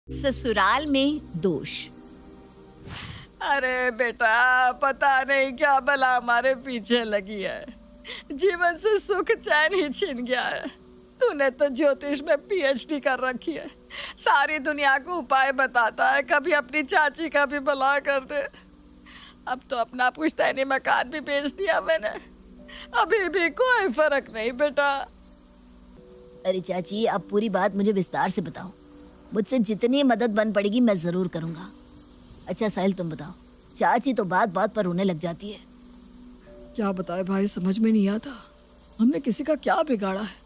ससुराल में दोष। अरे बेटा, पता नहीं क्या भला हमारे पीछे लगी है। जीवन से सुख चैन ही छिन गया है। तूने तो ज्योतिष में पीएचडी कर रखी है, सारी दुनिया को उपाय बताता है, कभी अपनी चाची का भी भला कर दे। अब तो अपना पुश्तैनी मकान भी बेच दिया मैंने, अभी भी कोई फर्क नहीं बेटा। अरे चाची, अब पूरी बात मुझे विस्तार से बताओ। मुझसे जितनी मदद बन पड़ेगी मैं जरूर करूंगा। अच्छा साहिल, तुम बताओ। चाची तो बात बात पर रोने लग जाती है। क्या बताए भाई, समझ में नहीं आता। हमने किसी का क्या बिगाड़ा है?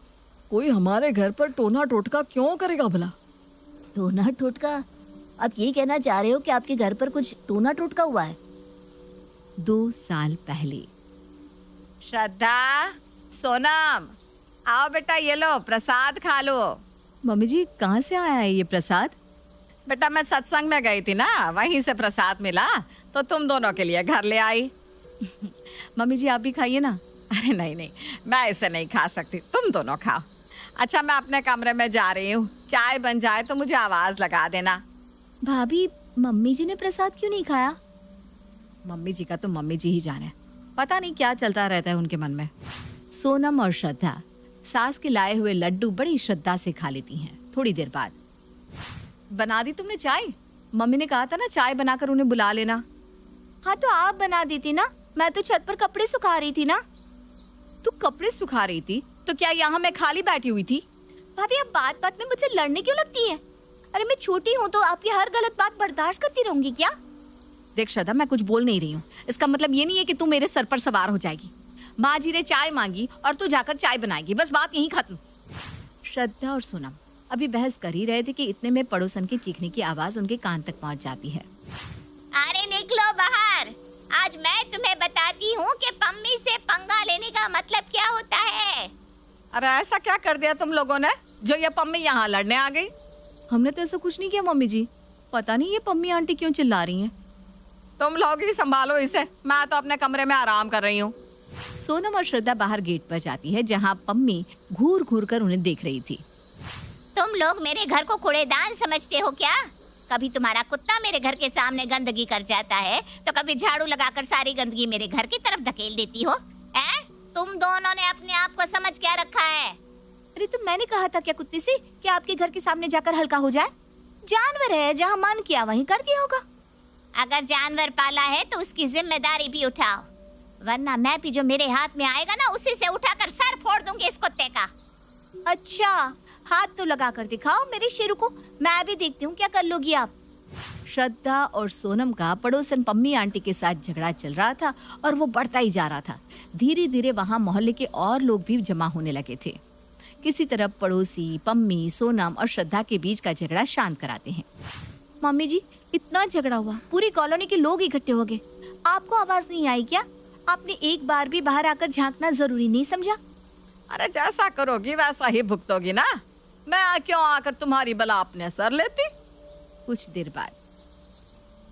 कोई हमारे घर पर टोना टोटका क्यों करेगा भला? टोना टोटका? आप ये कहना चाह रहे हो कि आपके घर पर कुछ टोना टोटका हुआ है? 2 साल पहले। श्रद्धा, सोनम, आओ बेटा, ये लो प्रसाद खा लो। मम्मी जी, कहाँ से आया है ये प्रसाद? बेटा मैं सत्संग में गई थी ना, वहीं से प्रसाद मिला तो तुम दोनों के लिए घर ले आई। मम्मी जी, आप भी खाइए ना। अरे नहीं नहीं, मैं इसे नहीं खा सकती, तुम दोनों खाओ। अच्छा, मैं अपने कमरे में जा रही हूँ, चाय बन जाए तो मुझे आवाज लगा देना। भाभी, मम्मी जी ने प्रसाद क्यों नहीं खाया? मम्मी जी का तो मम्मी जी ही जाने, पता नहीं क्या चलता रहता है उनके मन में। सोनम और श्रद्धा सास के लाए हुए लड्डू बड़ी श्रद्धा से खा लेती हैं। थोड़ी देर बाद, बना दी तुमने चाय? मम्मी ने कहा था ना चाय बनाकर उन्हें बुला लेना। हाँ तो आप बना देती ना, मैं तो छत पर कपड़े सुखा रही थी ना। तू कपड़े सुखा रही थी तो क्या यहाँ मैं खाली बैठी हुई थी? भाभी, आप बात बात में मुझसे लड़ने क्यों लगती है? अरे मैं छोटी हूँ तो आपकी हर गलत बात बर्दाश्त करती रहूंगी क्या? देख श्रद्धा, मैं कुछ बोल नहीं रही हूँ, इसका मतलब ये नहीं है कि तू मेरे सर पर सवार हो जाएगी। माँ जी ने चाय मांगी और तू जाकर चाय बनाएगी, बस बात यहीं खत्म। श्रद्धा और सोनम अभी बहस कर ही रहे थे कि इतने में पड़ोसन की चीखने की आवाज उनके कान तक पहुंच जाती है। अरे निकलो बाहर, आज मैं तुम्हें बताती हूँ कि पम्मी से पंगा लेने का मतलब क्या होता है। अरे ऐसा क्या कर दिया तुम लोगों ने जो ये पम्मी यहाँ लड़ने आ गई? हमने तो ऐसा कुछ नहीं किया मम्मी जी, पता नहीं ये पम्मी आंटी क्यों चिल्ला रही हैं। तुम लोग ही संभालो इसे, मैं तो अपने कमरे में आराम कर रही हूँ। सोनम और श्रद्धा बाहर गेट पर जाती है, जहाँ पम्मी घूर घूर कर उन्हें देख रही थी। तुम लोग मेरे घर को कूड़ेदान समझते हो क्या? कभी तुम्हारा कुत्ता मेरे घर के सामने गंदगी कर जाता है तो कभी झाड़ू लगाकर सारी गंदगी मेरे घर की तरफ धकेल देती हो। तुम दोनों ने अपने आप को समझ क्या रखा है? अरे तो मैंने कहा था क्या कुत्ते से कि आपके घर के सामने जाकर हल्का हो जाए? जानवर है, जहाँ मन किया वहीं कर दिया होगा। अगर जानवर पाला है तो उसकी जिम्मेदारी भी उठाओ, वरना मैं भी जो मेरे हाथ में आएगा ना उसी से उठाकर सर फोड़ दूंगी इस कुत्ते का। अच्छा, हाथ तो लगा कर दिखाओ मेरे शेरू को, मैं भी देखती हूँ क्या कर लोगी आप। श्रद्धा और सोनम का पड़ोसन पम्मी आंटी के साथ झगड़ा चल रहा था और वो बढ़ता ही जा रहा था। धीरे धीरे वहाँ मोहल्ले के और लोग भी जमा होने लगे थे। किसी तरह पड़ोसी पम्मी, सोनम और श्रद्धा के बीच का झगड़ा शांत कराते हैं। मम्मी जी, इतना झगड़ा हुआ, पूरी कॉलोनी के लोग इकट्ठे हो गए, आपको आवाज नहीं आई क्या? आपने एक बार भी बाहर आकर झांकना जरूरी नहीं समझा? अरे जैसा करोगी वैसा ही भुगतोगी ना, मैं क्यों आकर तुम्हारी बला अपने सर लेती। कुछ देर बाद,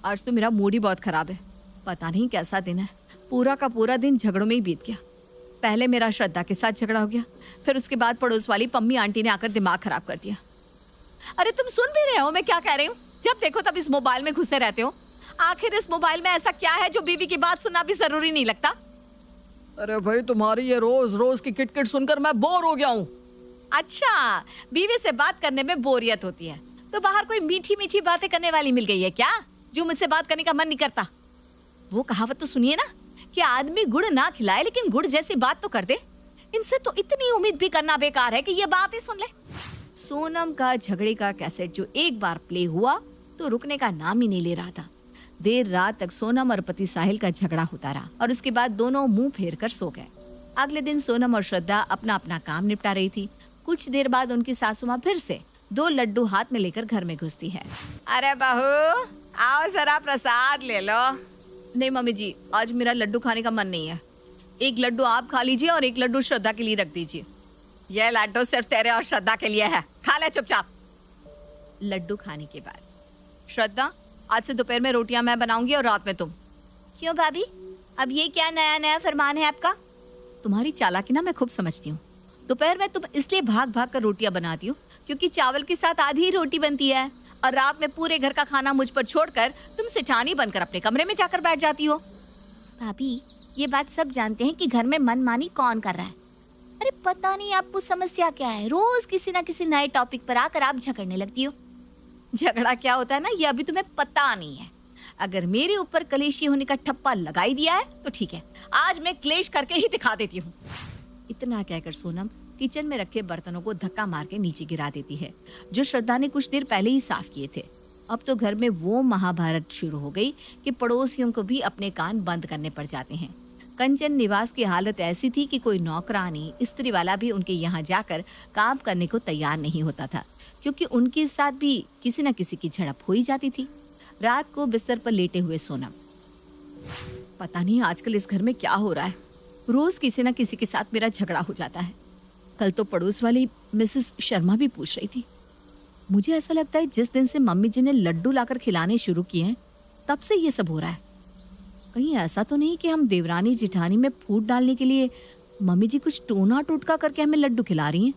आज तो मेरा मूड ही बहुत खराब है, पता नहीं कैसा दिन है। पूरा का पूरा दिन झगड़ों में ही बीत गया। पहले मेरा श्रद्धा के साथ झगड़ा हो गया, फिर उसके बाद पड़ोस वाली पम्मी आंटी ने आकर दिमाग खराब कर दिया। अरे तुम सुन भी रहे हो मैं क्या कह रही हूँ? जब देखो तब इस मोबाइल में घुसे रहते हो। आखिर इस मोबाइल में ऐसा क्या है जो बीवी की बात सुनना भी जरूरी नहीं लगता? अरे भाई, तुम्हारी ये रोज रोज की किटकिट सुनकर मैं बोर हो गया हूँ। अच्छा, बीवी से बात करने में बोरियत होती है तो बाहर कोई मीठी मीठी बातें करने वाली मिल गई है क्या जो मुझसे बात करने का मन नहीं करता? वो कहावत तो सुनिए ना कि आदमी गुड़ ना खिलाए लेकिन गुड़ जैसी बात तो कर दे। इनसे तो इतनी उम्मीद भी करना बेकार है कि ये बात ही सुन ले। सोनम का झगड़े का कैसेट जो एक बार प्ले हुआ तो रुकने का नाम ही नहीं ले रहा था। देर रात तक सोनम और पति साहिल का झगड़ा होता रहा और उसके बाद दोनों मुंह फेर कर सो गए। अगले दिन सोनम और श्रद्धा अपना अपना काम निपटा रही थी। कुछ देर बाद उनकी सासू माँ फिर से 2 लड्डू हाथ में लेकर घर में घुसती है। अरे बहू, आओ जरा प्रसाद ले लो। नहीं मम्मी जी, आज मेरा लड्डू खाने का मन नहीं है। एक लड्डू आप खा लीजिए और एक लड्डू श्रद्धा के लिए रख दीजिए। ये लड्डू सिर्फ तेरे और श्रद्धा के लिए है, खा ले चुपचाप। लड्डू खाने के बाद, श्रद्धा, आज से दोपहर में रोटियां मैं बनाऊंगी और रात में तुम। क्यों भाभी, अब ये क्या नया नया फरमान है आपका? तुम्हारी चालाकी ना मैं खूब समझती हूँ। दोपहर में तुम इसलिए भाग भाग कर रोटियां बनाती हो क्योंकि चावल के साथ आधी ही रोटी बनती है, और रात में पूरे घर का खाना मुझ पर छोड़कर तुम सेठानी बनकर अपने कमरे में जाकर बैठ जाती हो। भाभी, ये बात सब जानते हैं कि घर में मनमानी कौन कर रहा है। अरे पता नहीं आपको समस्या क्या है, रोज किसी ना किसी नए टॉपिक पर आकर आप झगड़ने लगती हो। झगड़ा क्या होता है ना, ये अभी तुम्हें पता नहीं है। अगर मेरे ऊपर कलेशी होने का ठप्पा लगाई दिया है तो ठीक है, आज मैं क्लेश करके ही दिखा देती हूँ। इतना कहकर सोनम किचन में रखे बर्तनों को धक्का मार के नीचे गिरा देती है, जो श्रद्धा ने कुछ देर पहले ही साफ किए थे। अब तो घर में वो महाभारत शुरू हो गई कि पड़ोसियों को भी अपने कान बंद करने पड़ जाते हैं। कंचन निवास की हालत ऐसी थी कि कोई नौकरानी, स्त्री वाला भी उनके यहाँ जाकर काम करने को तैयार नहीं होता था, क्योंकि उनके साथ भी किसी न किसी की झड़प हो ही जाती थी। रात को बिस्तर पर लेटे हुए सोनम, पता नहीं आजकल इस घर में क्या हो रहा है, रोज किसी न किसी के साथ मेरा झगड़ा हो जाता है। कल तो पड़ोस वाली मिसेस शर्मा भी पूछ रही थी। मुझे ऐसा लगता है जिस दिन से मम्मी जी ने लड्डू लाकर खिलाने शुरू किए हैं, तब से ये सब हो रहा है। कहीं ऐसा तो नहीं कि हम देवरानी जिठानी में फूट डालने के लिए मम्मी जी कुछ टोना टोटका करके हमें लड्डू खिला रही हैं।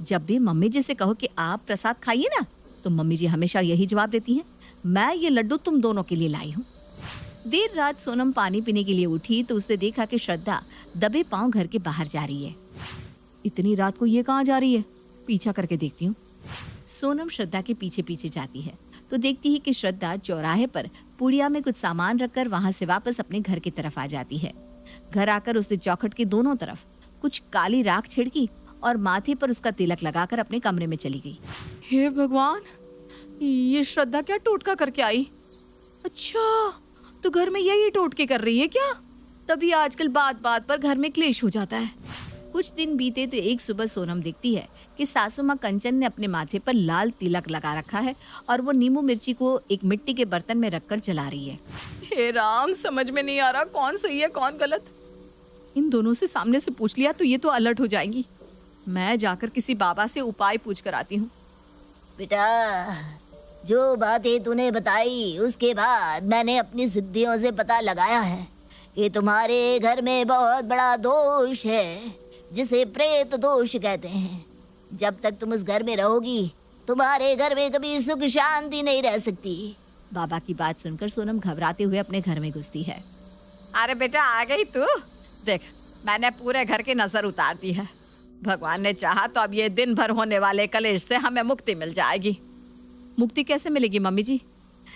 जब भी मम्मी जी से कहो कि आप प्रसाद खाइए ना, तो मम्मी जी हमेशा यही जवाब देती हैं, मैं ये लड्डू तुम दोनों के लिए लाई हूँ। देर रात सोनम पानी पीने के लिए उठी तो उसने देखा कि श्रद्धा दबे पांव घर के बाहर जा रही है। इतनी रात को ये कहाँ जा रही है, पीछा करके देखती हूँ। सोनम श्रद्धा के पीछे पीछे जाती है तो देखती है कि श्रद्धा चौराहे पर पुड़िया में कुछ सामान रखकर वहां से वापस अपने घर की तरफ आ जाती है। घर आकर उसने चौखट के दोनों तरफ कुछ काली राख छिड़की और माथे पर उसका तिलक लगाकर अपने कमरे में चली गई। हे भगवान, ये श्रद्धा क्या टोटका करके आई? अच्छा, तो घर में यही टोटके कर रही है क्या? तभी आजकल बात बात पर घर में क्लेश हो जाता है। कुछ दिन बीते तो एक सुबह सोनम देखती है कि सासू माँ कंचन ने अपने माथे पर लाल तिलक लगा रखा है और वो नींबू मिर्ची को एक मिट्टी के बर्तन में रखकर जला रही है। हे राम, समझ में नहीं आ रहा कौन सही है कौन गलत। इन दोनों से सामने से पूछ लिया तो ये तो अलर्ट हो जाएंगी। मैं जाकर किसी बाबा से उपाय पूछ कर आती हूँ। बेटा, जो बातें तूने बताई उसके बाद मैंने अपनी सिद्धियों से पता लगाया है कि तुम्हारे घर में बहुत बड़ा दोष है, जिसे प्रेत दोष कहते हैं। जब तक तुम उस घर में रहोगी, तुम्हारे घर में कभी सुख शांति नहीं रह सकती। बाबा की बात सुनकर सोनम घबराते हुए अपने घर में घुसती है। अरे बेटा, आ गई तू? देख, मैंने पूरे घर की नजर उतार दी है। भगवान ने चाहा तो अब ये दिन भर होने वाले कलेश से हमें मुक्ति मिल जाएगी। मुक्ति कैसे मिलेगी मम्मी जी?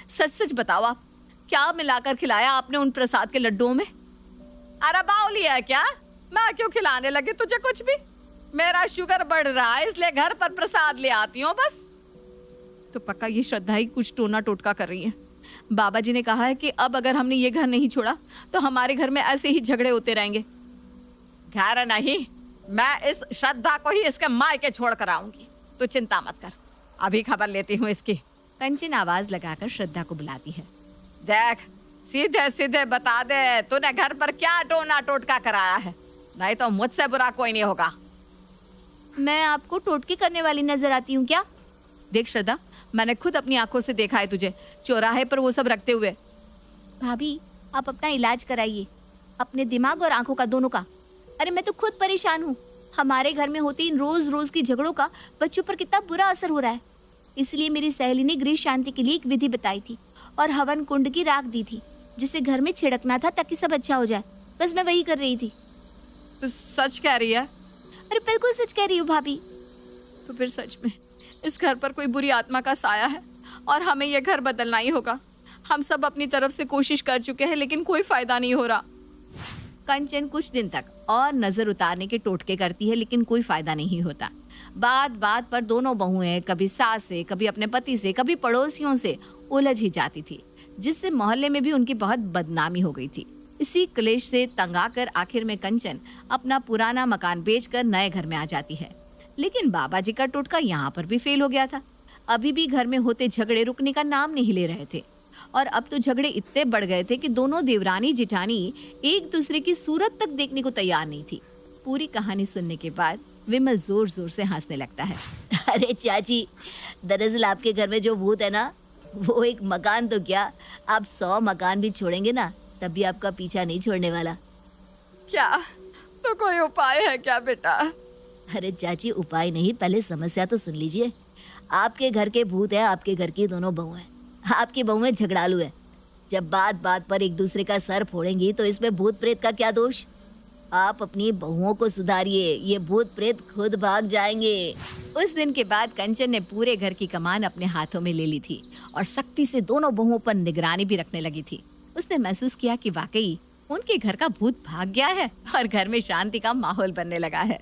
सच सच बताओ, आप क्या मिलाकर खिलाया आपने उन प्रसाद के लड्डुओं में? अरे बाउली है क्या? मैं क्यों खिलाने लगी तुझे कुछ भी? मेरा शुगर बढ़ रहा है इसलिए घर पर प्रसाद ले आती हूँ बस। तो पक्का ये श्रद्धा ही कुछ टोना टोटका कर रही है। बाबा जी ने कहा है कि अब अगर हमने ये घर नहीं छोड़ा तो हमारे घर में ऐसे ही झगड़े होते रहेंगे। घर नहीं, मैं इस श्रद्धा को ही इसके मायके छोड़ कर आऊंगी। तू चिंता मत कर, अभी खबर लेती हूँ इसकी। कंचन आवाज लगाकर श्रद्धा को बुलाती है। देख, सीधे सीधे बता दे तूने घर पर क्या टोना टोटका कराया है, नहीं तो मुझसे बुरा कोई नहीं होगा। मैं आपको टोटके करने वाली नजर आती हूँ क्या? देख श्रद्धा, मैंने खुद अपनी आंखों से देखा है तुझे चौराहे पर वो सब रखते हुए। भाभी, आप अपना इलाज कराइए, अपने दिमाग और आंखों का, दोनों का। अरे मैं तो खुद परेशान हूँ। हमारे घर में होती इन रोज रोज की झगड़ों का बच्चों पर कितना बुरा असर हो रहा है। इसलिए मेरी सहेली ने गृह शांति के लिए एक विधि बताई थी और हवन कुंड की राख दी थी, जिसे घर में छिड़कना था ताकि सब अच्छा हो जाए। बस मैं वही कर रही थी। तू सच कह रही है? अरे बिल्कुल सच कह रही हूँ भाभी। तो फिर सच में इस घर पर कोई बुरी आत्मा का साया है और हमें यह घर बदलना ही होगा। हम सब अपनी तरफ से कोशिश कर चुके हैं लेकिन कोई फायदा नहीं हो रहा। कंचन कुछ दिन तक और नजर उतारने के टोटके करती है लेकिन कोई फायदा नहीं होता। बात बात पर दोनों बहुएं कभी सास से, कभी अपने पति से, कभी पड़ोसियों से उलझ ही जाती थी, जिससे मोहल्ले में भी उनकी बहुत बदनामी हो गई थी। इसी क्लेश से तंग आकर आखिर में कंचन अपना पुराना मकान बेचकर नए घर में आ जाती है। लेकिन बाबा जी का टोटका यहाँ पर भी फेल हो गया था। अभी भी घर में होते झगड़े रुकने का नाम नहीं ले रहे थे और अब तो झगड़े इतने बढ़ गए थे कि दोनों देवरानी जिठानी एक दूसरे की सूरत तक देखने को तैयार नहीं थी। पूरी कहानी सुनने के बाद विमल जोर जोर से हंसने लगता है। अरे चाची, दरअसल आपके घर में जो भूत है ना, वो एक मकान तो क्या, आप 100 मकान भी छोड़ेंगे ना, तब भी आपका पीछा नहीं छोड़ने वाला। क्या तो कोई उपाय है क्या बेटा? अरे चाची, उपाय नहीं, पहले समस्या तो सुन लीजिए। आपके घर के भूत है, आपके घर की दोनों बहू है। आपकी बहुएं झगड़ालू है। जब बात बात पर एक दूसरे का सर फोड़ेंगी तो इसमें भूत प्रेत का क्या दोष? आप अपनी बहुओं को सुधारिए, ये भूत प्रेत खुद भाग जाएंगे। उस दिन के बाद कंचन ने पूरे घर की कमान अपने हाथों में ले ली थी और सख्ती से दोनों बहुओं पर निगरानी भी रखने लगी थी। उसने महसूस किया कि वाकई उनके घर का भूत भाग गया है और घर में शांति का माहौल बनने लगा है।